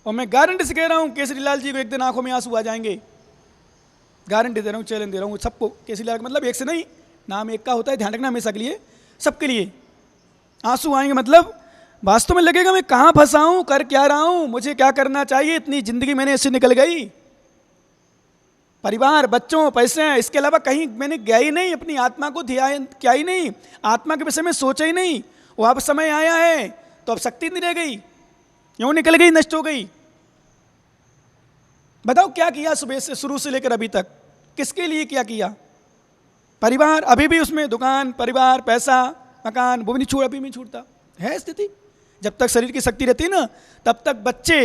और मैं गारंटी से कह रहा हूँ केसरी लाल जी को एक दिन आंखों में आंसू आ जाएंगे, गारंटी दे रहा हूँ, चैलेंज दे रहा हूँ सबको। केसरी लाल मतलब एक से नहीं, नाम एक का होता है, ध्यान रखना हमेशा के लिए, सबके लिए आंसू आएंगे। मतलब वास्तव में लगेगा मैं कहाँ फंसा हूँ, कर क्या रहा हूँ, मुझे क्या करना चाहिए, इतनी जिंदगी मैंने ऐसे निकल गई, परिवार, बच्चों, पैसे, इसके अलावा कहीं मैंने गया ही नहीं, अपनी आत्मा को ध्यान किया ही नहीं, आत्मा के विषय में सोचा ही नहीं। वो अब समय आया है तो अब शक्ति नहीं रह गई, यूं निकल गई, नष्ट हो गई। बताओ क्या किया सुबह से, शुरू से लेकर अभी तक, किसके लिए क्या किया? परिवार, अभी भी उसमें दुकान, परिवार, पैसा, मकान, वो भी नहीं छोड़, अभी भी नहीं छूटता है स्थिति। जब तक शरीर की शक्ति रहती है ना, तब तक बच्चे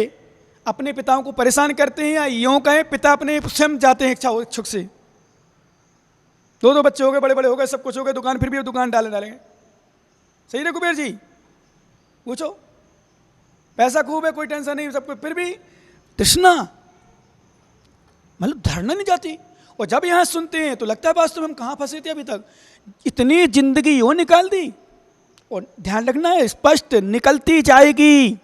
अपने पिताओं को परेशान करते हैं, या यूं कहें पिता अपने स्वयं जाते हैं इच्छुक से। दो बच्चे हो गए, बड़े बड़े हो गए, सब कुछ हो गए, दुकान, फिर भी वो दुकान डालेंगे। सही ना कुबेर जी? पूछो, पैसा खूब है, कोई टेंशन नहीं, सब कुछ, फिर भी तृष्णा, मतलब धरना नहीं जाती। और जब यहां सुनते हैं तो लगता है वास्तव में हम कहां फंसे थे अभी तक, इतनी जिंदगी यूं निकाल दी। और ध्यान रखना है, स्पष्ट निकलती जाएगी,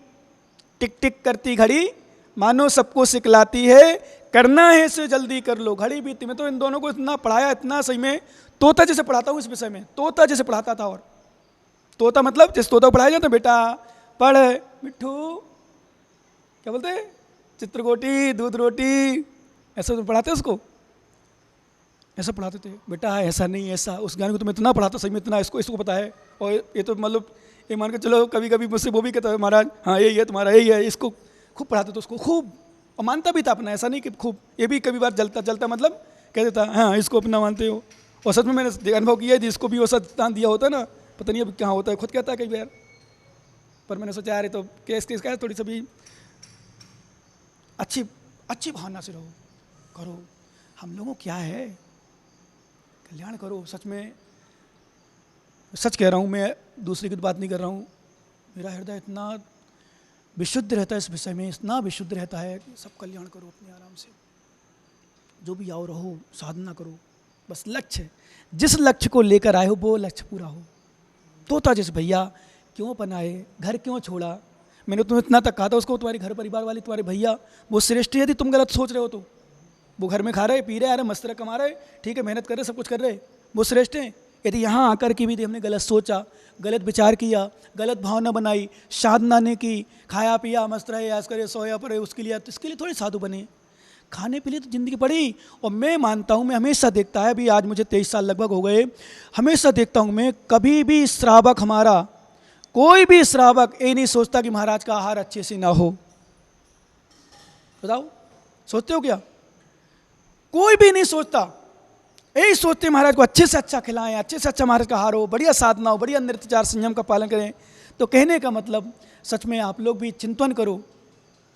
टिक टिक करती घड़ी मानो सबको सिखलाती है, करना है इसे जल्दी कर लो, घड़ी बीती। मैं तो इन दोनों को इतना पढ़ाया, इतना सही में तोता जैसे पढ़ाता हूँ इस विषय में, तोता जैसे पढ़ाता था। और तोता मतलब जिस तोता को पढ़ाया जाता है, बेटा पढ़ मिट्ठू, क्या बोलते हैं, चित्रकोटी, दूध रोटी, ऐसा तो पढ़ाते उसको, ऐसा पढ़ाते थे, बेटा ऐसा नहीं ऐसा। उस ज्ञान को तो मैं इतना पढ़ाता, सही में इतना, इसको पता है। और ये तो मतलब ये मान के चलो, कभी कभी मुझसे वो भी कहता है, महाराज हाँ यही है तुम्हारा, यही है, इसको खूब पढ़ाते थे उसको, खूब, और मानता भी था अपना, ऐसा नहीं कि खूब, ये भी कभी बार जलता मतलब कह देता हाँ इसको अपना मानते हो। और सच में मैंने अनुभव किया है, जिसको भी वो सत्तान दिया होता है ना, पता नहीं अब कहाँ होता है, खुद कहता है कई बार, पर मैंने सोचा यार तो केस का थोड़ी सी भी अच्छी भावना से रहो, करो। हम लोगों क्या है, कल्याण करो। सच में सच कह रहा हूँ, मैं दूसरे की तो बात नहीं कर रहा हूँ, मेरा हृदय इतना विशुद्ध रहता है इस विषय में, इतना विशुद्ध रहता है कि सब कल्याण करो अपने आराम से, जो भी आओ रहो, साधना करो, बस लक्ष्य, जिस लक्ष्य को लेकर आए हो वो लक्ष्य पूरा हो। तोता जैसे भैया क्यों बनाए, घर क्यों छोड़ा, मैंने तुम्हें इतना तक कहा था उसको, तुम्हारे घर परिवार वाले तुम्हारे भैया वो श्रेष्ठ है, यदि तुम गलत सोच रहे हो तो। वो घर में खा रहे, पी रहे, अरे मस्त रहे, कमा रहे, ठीक है, मेहनत कर रहे, सब कुछ कर रहे, वो श्रेष्ठ हैं। यदि यहाँ आकर के भी हमने गलत सोचा, गलत विचार किया, गलत भावना बनाई, साधना ने की, खाया पिया, मस्त रहे, ऐस करे, सोया पड़े, उसके लिए, तो इसके लिए थोड़ी साधु बने, खाने पीने तो ज़िंदगी पड़ी। और मैं मानता हूँ, मैं हमेशा देखता है, अभी आज मुझे 23 साल लगभग हो गए, हमेशा देखता हूँ मैं, कभी भी श्रावक हमारा, कोई भी श्रावक ये नहीं सोचता कि महाराज का आहार अच्छे से ना हो। बताओ, सोचते हो क्या? कोई भी नहीं सोचता, यही सोचते महाराज को अच्छे से अच्छा खिलाएं, अच्छे से अच्छा महाराज का आहार हो, बढ़िया साधना हो, बढ़िया निर्विचार संयम का पालन करें। तो कहने का मतलब, सच में आप लोग भी चिंतन करो,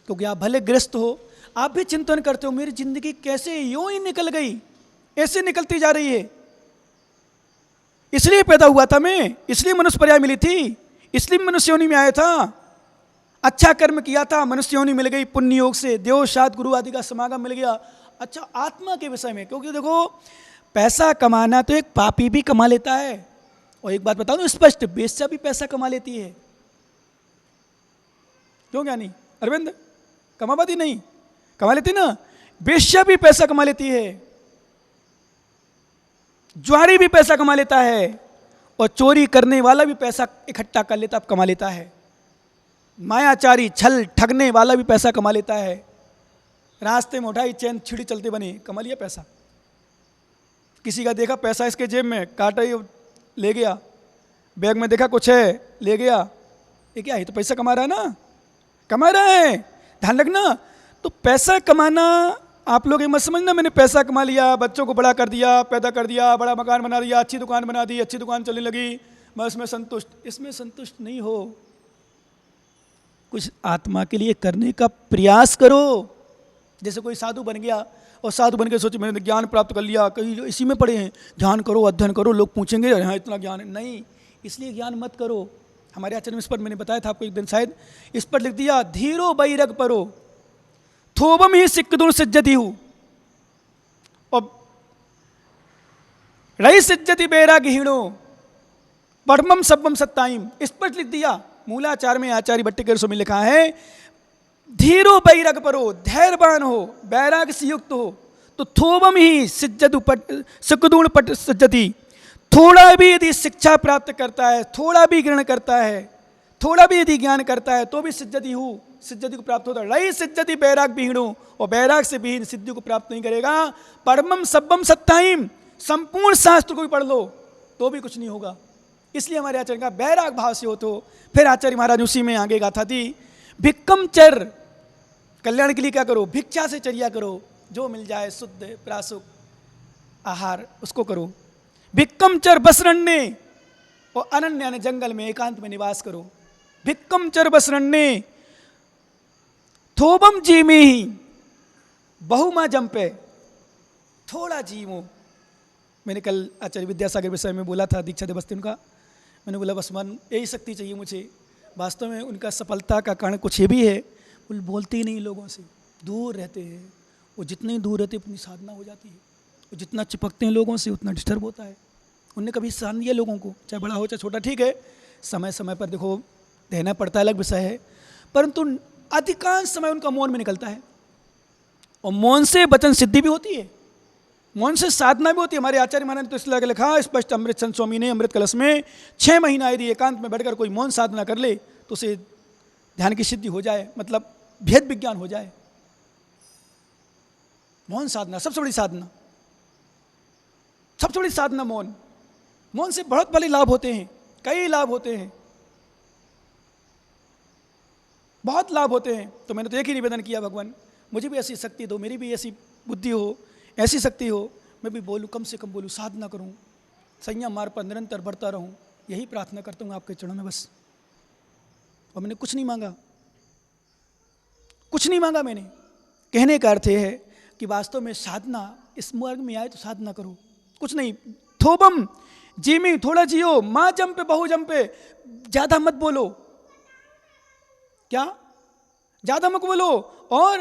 क्योंकि आप भले ग्रस्त हो, आप भी चिंतन करते हो, मेरी जिंदगी कैसे यूं ही निकल गई, ऐसे निकलती जा रही है, इसलिए पैदा हुआ था मैं, इसलिए मनुष्य पर्याय मिली थी, इसलिए मनुष्य योनि में आया था, अच्छा कर्म किया था, मनुष्य योनि मिल गई, पुण्य योग से देव शाद गुरु आदि का समागम मिल गया। अच्छा, आत्मा के विषय में, क्योंकि देखो पैसा कमाना तो एक पापी भी कमा लेता है, और एक बात बताऊं स्पष्ट, वेश्या भी पैसा कमा लेती है, क्यों क्या नहीं अरविंद, कमा पाती नहीं, कमा लेती ना, वेश्या भी पैसा कमा लेती है, ज्वारी भी पैसा कमा लेता है, और चोरी करने वाला भी पैसा इकट्ठा कर लेता, कमा लेता है, मायाचारी छल ठगने वाला भी पैसा कमा लेता है, रास्ते में उठाई चैन छिड़ी चलते बने, कमा लिया पैसा। किसी का देखा पैसा इसके जेब में, काटा ही ले गया, बैग में देखा कुछ है ले गया, ये क्या है, तो पैसा कमा रहा है ना, कमा रहा है, ध्यान रखना। तो पैसा कमाना, आप लोग ये मत समझना मैंने पैसा कमा लिया, बच्चों को बड़ा कर दिया, पैदा कर दिया, बड़ा मकान बना दिया, अच्छी दुकान बना दी, अच्छी दुकान चलने लगी, मैं इसमें संतुष्ट, इसमें संतुष्ट नहीं हो, कुछ आत्मा के लिए करने का प्रयास करो। जैसे कोई साधु बन गया, और साधु बन के सोचे मैंने ज्ञान प्राप्त कर लिया, कहीं इसी में पढ़े हैं, ध्यान करो, अध्ययन करो, लोग पूछेंगे यहाँ इतना ज्ञान है, नहीं, इसलिए ज्ञान मत करो। हमारे आचरण में इस पर मैंने बताया था आपको एक दिन, शायद इस पर लिख दिया, धीरो बैरग परो थोबम ही सिक्कदुर सिज्जति हूँ, और रही सिज्जति बैराग हीणो पढ़मम सब्बम सत्ताइम, इस पर लिख दिया। मूलाचार में आचार्य भट्टिकेर में लिखा है, धीरो बैरग परो, धैर्यवान हो, बैराग से युक्त हो, तो थोबम ही सुखदूण पट सज्जति, थोड़ा भी यदि शिक्षा प्राप्त करता है, थोड़ा भी ग्रहण करता है, थोड़ा भी यदि ज्ञान करता है, तो भी सिद्धति को प्राप्त होता है। रही सिद्धति बैराग विहीणो, और बैराग से विहीन सिद्धि को प्राप्त नहीं करेगा। परमम सब्बम सत्ताईम, संपूर्ण शास्त्र को भी पढ़ लो तो भी कुछ नहीं होगा। इसलिए हमारे आचार्य का बैराग भाव से हो। तो फिर आचार्य महाराज उसी में आगे गाथा थी, भिक्कम चर, कल्याण के लिए क्या करो, भिक्षा से चर्या करो, जो मिल जाए शुद्ध प्रासुक आहार उसको करो। भिक्कम चर बसरण्य, और अनन्य यानी जंगल में एकांत में निवास करो। भिक्कम चर बसरण्य, थोबम जी में ही बहुमा जंपे, थोड़ा जीवो। मैंने कल आचार्य विद्यासागर विषय में बोला था, दीक्षा दिवस उनका, मैंने बोला बस मन यही शक्ति चाहिए मुझे। वास्तव में उनका सफलता का कारण कुछ ये भी है, वो बोलते ही नहीं लोगों से, दूर रहते हैं। वो जितने दूर रहते अपनी साधना हो जाती है, वो जितना चिपकते हैं लोगों से उतना डिस्टर्ब होता है। उनने कभी साथ दिया लोगों को, चाहे बड़ा हो चाहे छोटा, ठीक है समय समय पर देखो देना पड़ता है, अलग विषय है, परंतु अधिकांश समय उनका मौन में निकलता है। और मौन से वचन सिद्धि भी होती है, मौन से साधना भी होती है। हमारे आचार्य महाराज ने तो इसलिए लिखा स्पष्ट, अमृत चंद स्वामी ने अमृत कलश में 6 महीना यदि एकांत में बैठकर कोई मौन साधना कर ले तो उसे ध्यान की सिद्धि हो जाए, मतलब भेद विज्ञान हो जाए। मौन साधना सबसे बड़ी साधना, सबसे बड़ी साधना मौन। मौन से बहुत बड़े लाभ होते हैं, कई लाभ होते हैं, बहुत लाभ होते हैं। तो मैंने तो एक ही निवेदन किया, भगवान मुझे भी ऐसी शक्ति दो, मेरी भी ऐसी बुद्धि हो, ऐसी शक्ति हो, मैं भी बोलूँ, कम से कम बोलूँ, साधना करूँ, संयम मार्ग पर निरंतर बढ़ता रहूँ। यही प्रार्थना करता हूँ आपके चरणों में बस। और मैंने कुछ नहीं मांगा, कुछ नहीं मांगा मैंने। कहने का अर्थ है कि वास्तव में साधना इस मार्ग में आए तो साधना करो, कुछ नहीं। थोबम जीमी, थोड़ा जियो, माँ जम पे बहु जम पे, ज्यादा मत बोलो, क्या ज्यादा मत बोलो। और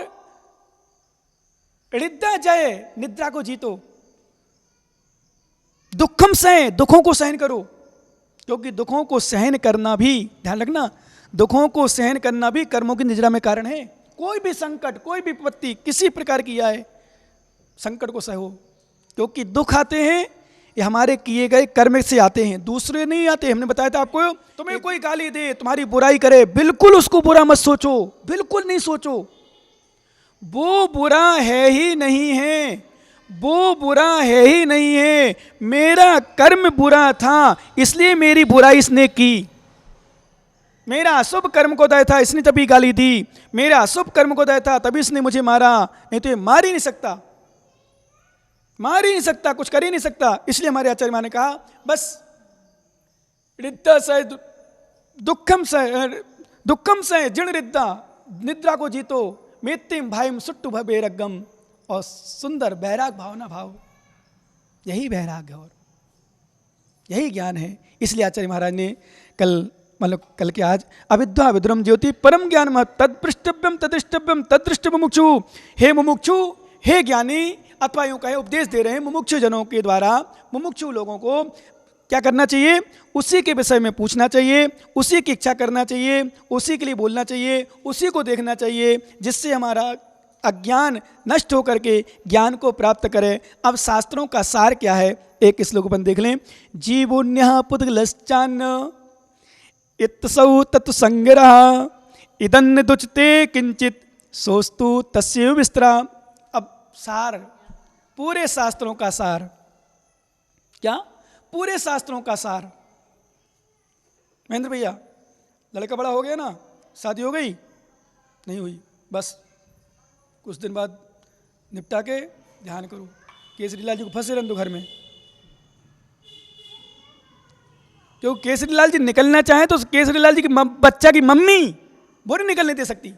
हृदय जय, निद्रा को जीतो। दुखम सह, दुखों को सहन करो, क्योंकि दुखों को सहन करना भी, ध्यान रखना, दुखों को सहन करना भी कर्मों की निद्रा में कारण है। कोई भी संकट, कोई भी विपत्ति किसी प्रकार की आए, संकट को सहो, क्योंकि दुख आते हैं ये हमारे किए गए कर्म से आते हैं, दूसरे नहीं आते। हमने बताया था आपको, तुम्हें कोई गाली दे, तुम्हारी बुराई करे, बिल्कुल उसको बुरा मत सोचो, बिल्कुल नहीं सोचो। वो बुरा है ही नहीं है, वो बुरा है ही नहीं है, मेरा कर्म बुरा था इसलिए मेरी बुराई इसने की। मेरा अशुभ कर्म को दया था इसने तभी गाली दी, मेरा अशुभ कर्म को दया था तभी इसने मुझे मारा, नहीं तो ये मार ही नहीं सकता, मार ही नहीं सकता, कुछ कर ही नहीं सकता। इसलिए हमारे आचार्य मां ने कहा बस रिद्धा से दुखम से जिण रिद्धा, निद्रा को जीतो, मेत्तिम भाईम सुट्टु भबेरगम, और सुंदर बैराग भावना भाव, यही बैराग है और यही ज्ञान है। इसलिए आचार्य महाराज ने कल के आज अविद्या विद्रम ज्योति परम ज्ञान तत्पृष्टव्यम तदृष्टव्यम तदृष्ट मुमुक्षु, हे मुमुक्षु, हे ज्ञानी, अथवा यूँ कहे उपदेश दे रहे हैं मुमुक्षु जनों के द्वारा। मुमुक्षु लोगों को क्या करना चाहिए, उसी के विषय में पूछना चाहिए, उसी की इच्छा करना चाहिए, उसी के लिए बोलना चाहिए, उसी को देखना चाहिए, जिससे हमारा अज्ञान नष्ट होकर के ज्ञान को प्राप्त करें। अब शास्त्रों का सार क्या है, एक श्लोक अपन देख लें। जीवोन्यः पुद्गलश्चान्न इत्सौ तत्संग्रह इदन्न दुचते किंचित सोस्तु तस्य विस्तरा। अब सार, पूरे शास्त्रों का सार, क्या पूरे शास्त्रों का सार। महेंद्र भैया, लड़का बड़ा हो गया ना, शादी हो गई नहीं हुई, बस कुछ दिन बाद निपटा के ध्यान करो। केसरी लाल जी को फंसे रहने दो घर में, क्योंकि केसरी लाल जी निकलना चाहे तो केसरी लाल जी की बच्चा की मम्मी वो नहीं निकलने दे सकती।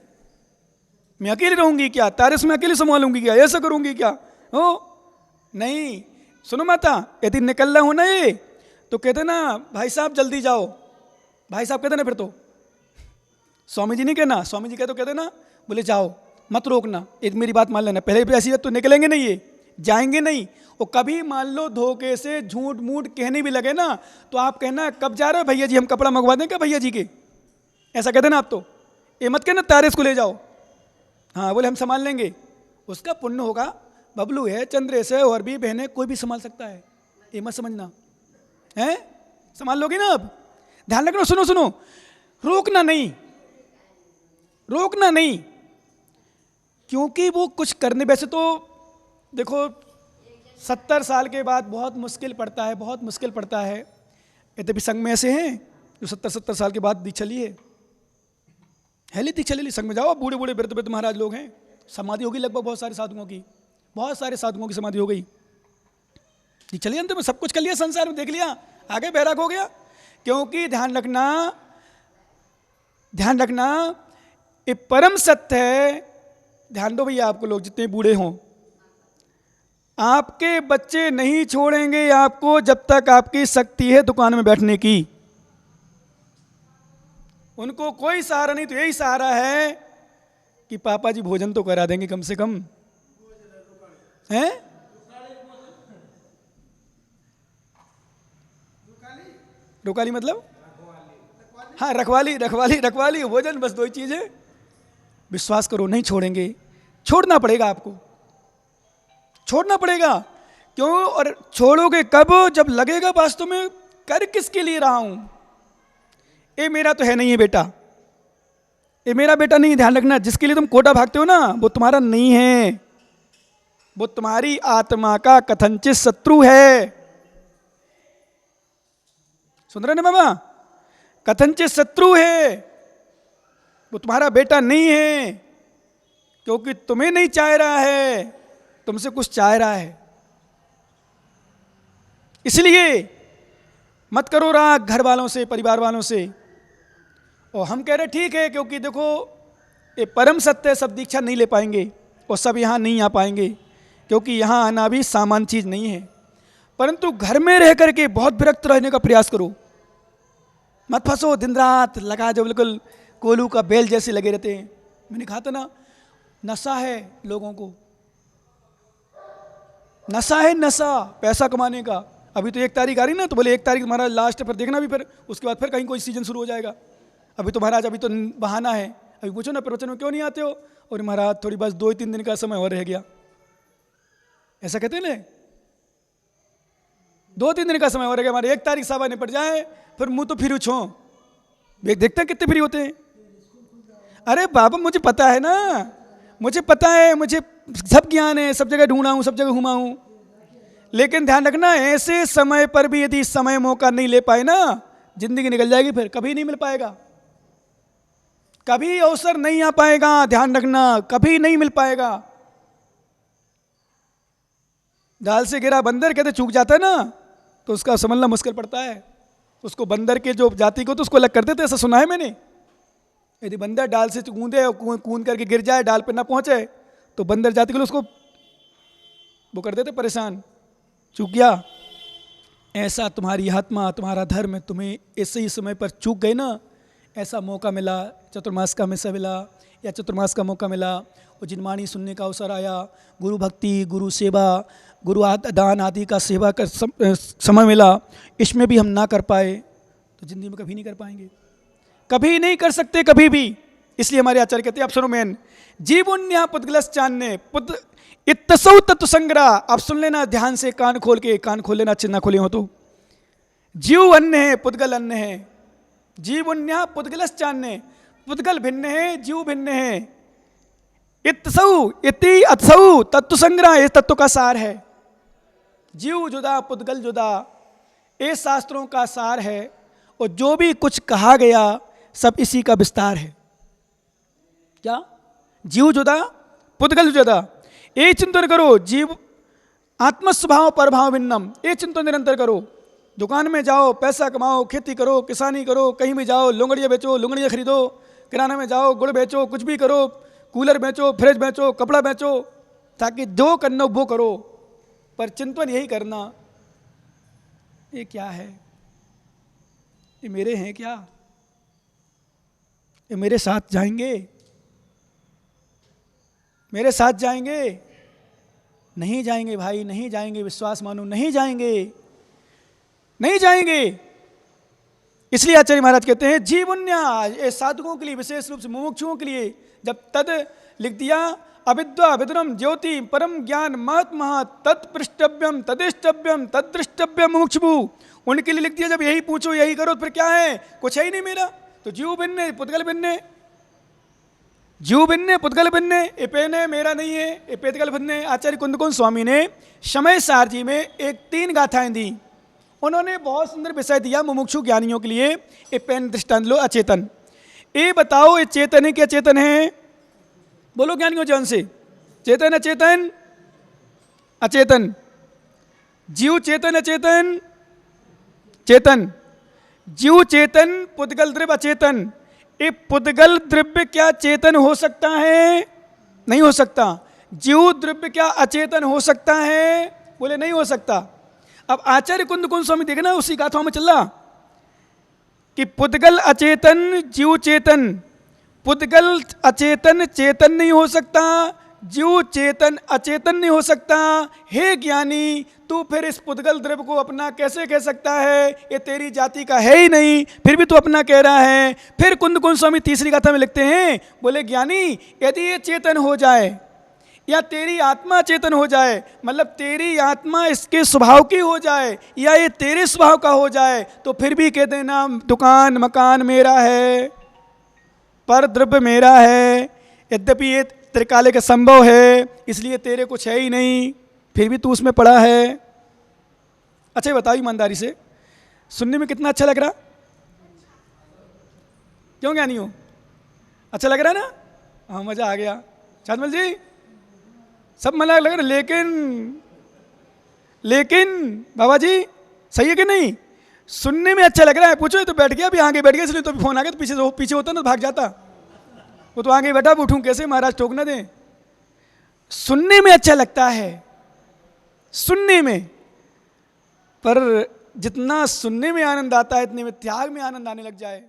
मैं अकेली रहूंगी क्या, तारिस में अकेले संभालूंगी क्या, ऐसा करूंगी क्या, हो नहीं। सुनो माता, यदि निकलना हो ना ये तो कहते ना भाई साहब जल्दी जाओ, भाई साहब कहते ना, फिर तो स्वामी जी नहीं कहना, स्वामी जी कहते ना बोले जाओ मत रोकना, एक मेरी बात मान लेना, पहले भी ऐसी तो निकलेंगे नहीं, ये जाएंगे नहीं। और कभी मान लो धोखे से झूठ मूठ कहने भी लगे ना तो आप कहना कब जा रहे हो भैया जी, हम कपड़ा मंगवा दें क्या भैया जी के, ऐसा कहते ना आप। तो ये मत कहना तारिस को ले जाओ, हाँ बोले हम संभाल लेंगे, उसका पुण्य होगा। बबलू है, चंद्रेश है और भी बहन है, कोई भी संभाल सकता है, ये मत समझना है। संभाल लोगे ना। अब ध्यान रखना, सुनो सुनो, रोकना नहीं, रोकना नहीं, क्योंकि वो कुछ करने, वैसे तो देखो 70 साल के बाद बहुत मुश्किल पड़ता है, बहुत मुश्किल पड़ता है। यद्यपि संघ में ऐसे हैं जो 70 साल के बाद दीक्षा लिए है, ली दीक्षा ले ली, संघ में जाओ, बूढ़े बूढ़े वृद्ध वृद्ध महाराज लोग हैं, समाधि होगी लगभग बहुत सारे साधुओं की, बहुत सारे साधुओं की समाधि हो गई। दीक्षा लिया अंत में, सब कुछ कर लिया, संसार में देख लिया, आगे बैराग हो गया। क्योंकि ध्यान रखना, ध्यान रखना, ये परम सत्य है। ध्यान दो भैया, आपको लोग जितने बूढ़े हों, आपके बच्चे नहीं छोड़ेंगे आपको जब तक आपकी शक्ति है दुकान में बैठने की। उनको कोई सहारा नहीं, तो यही सहारा है कि पापा जी भोजन तो करा देंगे कम से कम, हैं? रुकाली मतलब, हाँ रखवाली, रखवाली, रखवाली, भोजन, बस दो ही चीज है। विश्वास करो नहीं छोड़ेंगे, छोड़ना पड़ेगा आपको, छोड़ना पड़ेगा। क्यों? और छोड़ोगे कब? जब लगेगा वास्तव में कर किसके लिए रहा हूं, ये मेरा तो है नहीं है बेटा, ये मेरा बेटा नहीं है। ध्यान रखना, जिसके लिए तुम कोटा भागते हो ना, वो तुम्हारा नहीं है, वो तुम्हारी आत्मा का कथनचित शत्रु है। सुन रहे ना मामा? कथनचित शत्रु है, वो तुम्हारा बेटा नहीं है, क्योंकि तुम्हें नहीं चाह रहा है, तुमसे कुछ चाह रहा है। इसलिए मत करो राग घर वालों से, परिवार वालों से। और हम कह रहे ठीक है, क्योंकि देखो ये परम सत्य, सब दीक्षा नहीं ले पाएंगे और सब यहाँ नहीं आ पाएंगे, क्योंकि यहाँ आना भी सामान्य चीज नहीं है। परंतु घर में रह करके बहुत विरक्त रहने का प्रयास करो, मत फंसो दिन रात लगा जो बिल्कुल कोलू का बेल जैसे लगे रहते हैं। मैंने कहा था ना, नशा है लोगों को, नशा है, नशा पैसा कमाने का। अभी तो 1 तारीख आ रही ना, तो बोले 1 तारीख महाराज लास्ट, फिर देखना भी, फिर उसके बाद फिर कहीं कोई सीजन शुरू हो जाएगा। अभी तो महाराज अभी तो बहाना है, अभी पूछो ना प्रवचन में क्यों नहीं आते हो, और महाराज थोड़ी बस 2-3 दिन का समय और रह गया, ऐसा कहते हैं ना, 2-3 दिन का समय और रह गया, हमारे 1 तारीख सभा निपट जाए, फिर मुंह तो फिर उछो, देखते हैं कितने फ्री होते हैं। अरे बाबा मुझे पता है ना, मुझे पता है, मुझे सब ज्ञान है, सब जगह ढूंढा हूं, सब जगह घुमा हूं, लेकिन ध्यान रखना, ऐसे समय पर भी यदि समय मौका नहीं ले पाए ना, जिंदगी निकल जाएगी, फिर कभी नहीं मिल पाएगा, कभी अवसर नहीं आ पाएगा। ध्यान रखना, कभी नहीं मिल पाएगा। डाल से गिरा बंदर कहते चूक जाता है ना, तो उसका समझना मुश्किल पड़ता है। उसको बंदर के जो जाति को तो उसको अलग कर देते, ऐसा सुना है मैंने। यदि बंदर डाल से कूदे और कूद करके गिर जाए, डाल पर ना पहुंचे, तो बंदर जाति को उसको वो कर देते परेशान, चूक गया। ऐसा तुम्हारी आत्मा, तुम्हारा धर्म, तुम्हें ऐसे ही समय पर चूक गए ना, ऐसा मौका मिला, चतुर्मास का में से मिला या चतुर्मास का मौका मिला, और जिनवाणी सुनने का अवसर आया, गुरु भक्ति, गुरु सेवा, गुरु दान आदि का सेवा का समय मिला, इसमें भी हम ना कर पाए, तो जिंदगी में कभी नहीं कर पाएंगे, कभी नहीं कर सकते, कभी भी। इसलिए हमारे आचार्य कहते हैं, आप सुनो मैन, जीवुन्या पुद्गलस चान्य पुद इत्तसौ तत्व संग्रह। आप सुन लेना ध्यान से, कान खोल के, कान खोल लेना, चिन्ह खोले हो तो। जीव अन्य है, पुद्गल अन्य है। जीवुन्या पुद्गलस चान्य, पुद्गल भिन्न है, जीव भिन्न है। इत्तसौ इति अत्सौ तत्व संग्रह, ये तत्व का सार है। जीव जुदा, पुद्गल जुदा, ये शास्त्रों का सार है, और जो भी कुछ कहा गया सब इसी का विस्तार है। क्या? जीव जुदा, पुद्गल जुदा, ये चिंतन करो। जीव आत्म स्वभाव पर भाव भिन्नम, ये चिंतन निरंतर करो। दुकान में जाओ, पैसा कमाओ, खेती करो, किसानी करो, कहीं भी जाओ, लुंगड़ियाँ बेचो, लुंगड़ियाँ खरीदो, किराना में जाओ, गुड़ बेचो, कुछ भी करो, कूलर बेचो, फ्रिज बेचो, कपड़ा बेचो, ताकि जो करना वो करो, पर चिंतन यही करना, ये क्या है, ये मेरे हैं क्या, ये मेरे साथ जाएंगे, मेरे साथ जाएंगे? नहीं जाएंगे भाई, नहीं जाएंगे, विश्वास मानो, नहीं जाएंगे, नहीं जाएंगे। इसलिए आचार्य महाराज कहते हैं जीवन्या, ये साधुओं के लिए, विशेष रूप से मुमुक्षुओं के लिए, जब तद लिख दिया, अविद्या विदुरम ज्योति परम ज्ञान महत महत तत्पृष्टव्यम तदिष्टव्यम तदृष्टव्यम मुमुक्षुभु। उनके लिए लिख दिया जब यही पूछो यही करो फिर क्या है, कुछ है ही नहीं मेरा। तो जीव भिन्ने पुद्गल भिन्ने, जीव भिन्ने पुद्गल भिन्ने, इपेने मेरा नहीं है, इपेतगल भिन्ने। आचार्य कुंदकुंज स्वामी ने समय सार जी में 3 गाथाएं दी। उन्होंने बहुत सुंदर विषय दिया मुमुक्षु ज्ञानियों के लिए। इपेन दृष्टांत लो अचेतन, ये बताओ ये चेतन है कि अचेतन है? बोलो ज्ञानियों जन से, चेतन अचेतन? अचेतन। जीव चेतन अचेतन? चेतन। जीव चेतन, पुद्गल द्रव्य अचेतन। ये पुद्गल द्रव्य क्या चेतन हो सकता है? नहीं हो सकता। जीव द्रव्य क्या अचेतन हो सकता है? बोले नहीं हो सकता। अब आचार्य कुंदकुंज स्वामी देखना उसी गाथाओं में चल रहा कि पुद्गल अचेतन जीव चेतन, पुद्गल अचेतन चेतन नहीं हो सकता, जीव चेतन अचेतन नहीं हो सकता। हे ज्ञानी, तू फिर इस पुद्गल द्रव्य को अपना कैसे कह सकता है? ये तेरी जाति का है ही नहीं, फिर भी तू अपना कह रहा है। फिर कुंदकुंज स्वामी तीसरी गाथा में लिखते हैं, बोले ज्ञानी यदि ये चेतन हो जाए या तेरी आत्मा चेतन हो जाए, मतलब तेरी आत्मा इसके स्वभाव की हो जाए या ये तेरे स्वभाव का हो जाए, तो फिर भी कह देना दुकान मकान मेरा है, पर द्रव्य मेरा है, यद्यपि ये त्रिकालिक संभव है इसलिए तेरे कुछ है ही नहीं, फिर भी तू उसमें पड़ा है। अच्छा ये बताओ ईमानदारी से, सुनने में कितना अच्छा लग रहा? क्यों ज्ञानी हो? अच्छा लग रहा ना? हाँ मज़ा आ गया। छातमल जी सब मजा लग रहा, लेकिन बाबा जी सही है कि नहीं? सुनने में अच्छा लग रहा है। पूछो तो बैठ गया, अभी आगे बैठ गया इसलिए तो फोन आ गया, तो पीछे होता ना तो भाग जाता। वो तो आगे बैठा, उठूं कैसे महाराज, टोक ना दें। सुनने में अच्छा लगता है, सुनने में, पर जितना सुनने में आनंद आता है इतने में त्याग में आनंद आने लग जाए।